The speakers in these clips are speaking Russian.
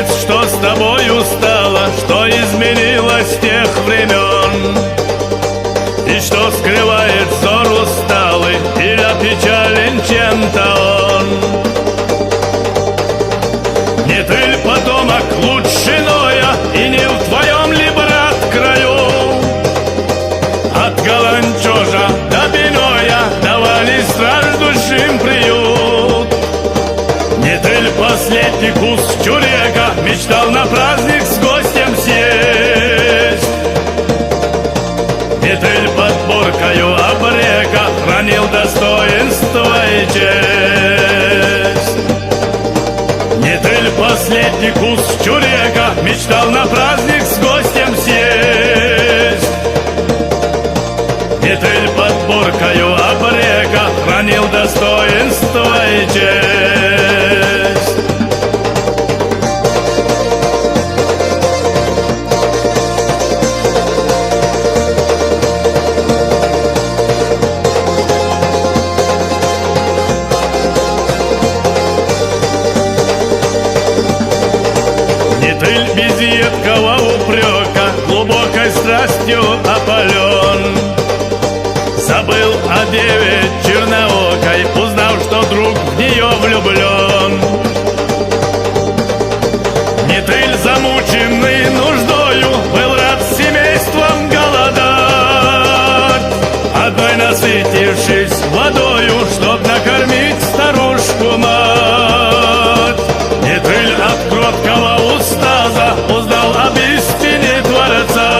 чеченец, что с тобою стало, что изменилось с тех времен, и что скрывает взор усталый, или опечален чем-то он? Не ты ли потомок лучше Ноя, и не в твоем ли, брат, краю от Галанчожа до Биноя давали страждущим приют? Не ты ли последний кус чурека мечтал на праздник с гостем съесть? Не ты ли подборкою обрека хранил достоинство и честь? Не ты ли последний кус чурека мечтал на праздник с гостем съесть? Не ты ли подборкою обрека хранил достоинство и честь? Без едкого упрека, глубокой страстью опален, забыл о деве черноокой, узнав, что друг в нее влюблен. Не ты ль, замученный нуждою, был рад с семейством голодать, одной насытившись водою, чтоб накормить старушку-мать? Не ты ль от кроткого устаза узнал об истине Творца?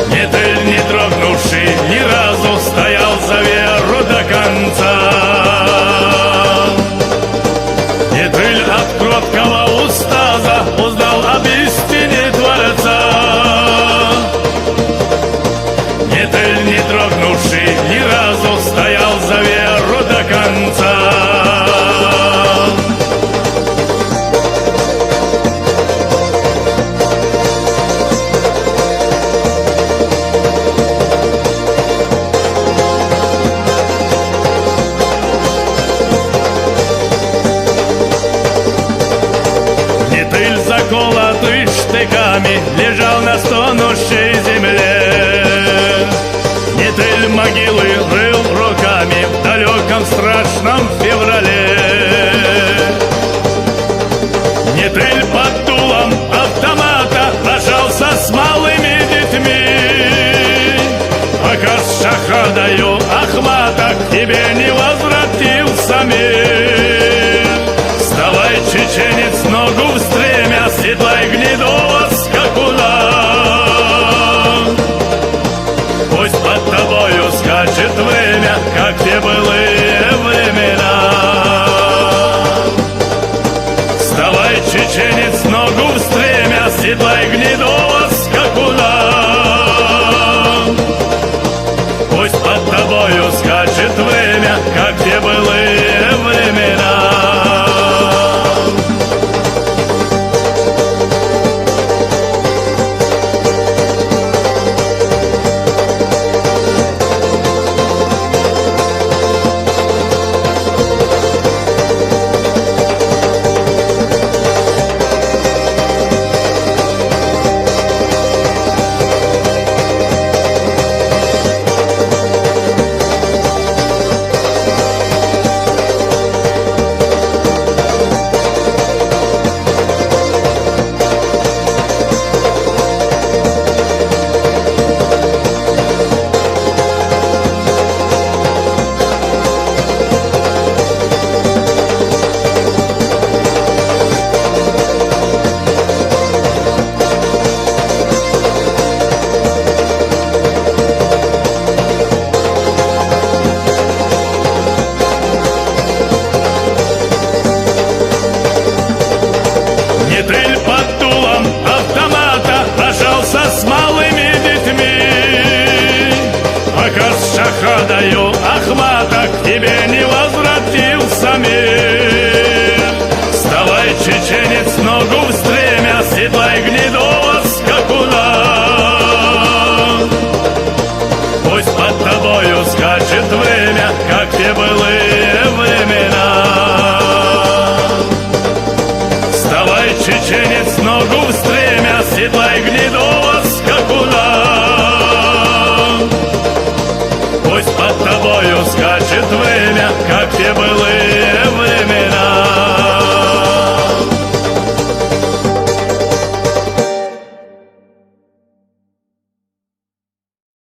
Не ты ль, не дрогнувший ни разу, стоял за веру до конца? Не ты ль от кроткого устаза узнал об истине Творца? Не ты ль, не дрогнувший ни разу, стоял за веру до конца? Заколотый штыками лежал на стонущей земле? Не ты ль могилы рыл руками в далеком страшном феврале? Не ты ль под дулом автомата прощался с малыми детьми, пока с шахадою Ахмата к тебе не возвратился мир? Вставай, чеченец, ногу в стремя, седлай гнедого скакуна. Пусть под тобою скачет время, как те былые времена. Вставай, чеченец, ногу в стремя, седлай гнедого скакуна. Пусть под тобою скачет время, как те былые времена. шахадою Ахмата к тебе не возвратился мир. Вставай, чеченец, ногу в стремя, седлай гнедого скакуна. Пусть под тобою скачет время, как те былые времена. чеченец ногу в стремя, седлай гнедого скакуна. Пусть под тобою скачет время, как те былые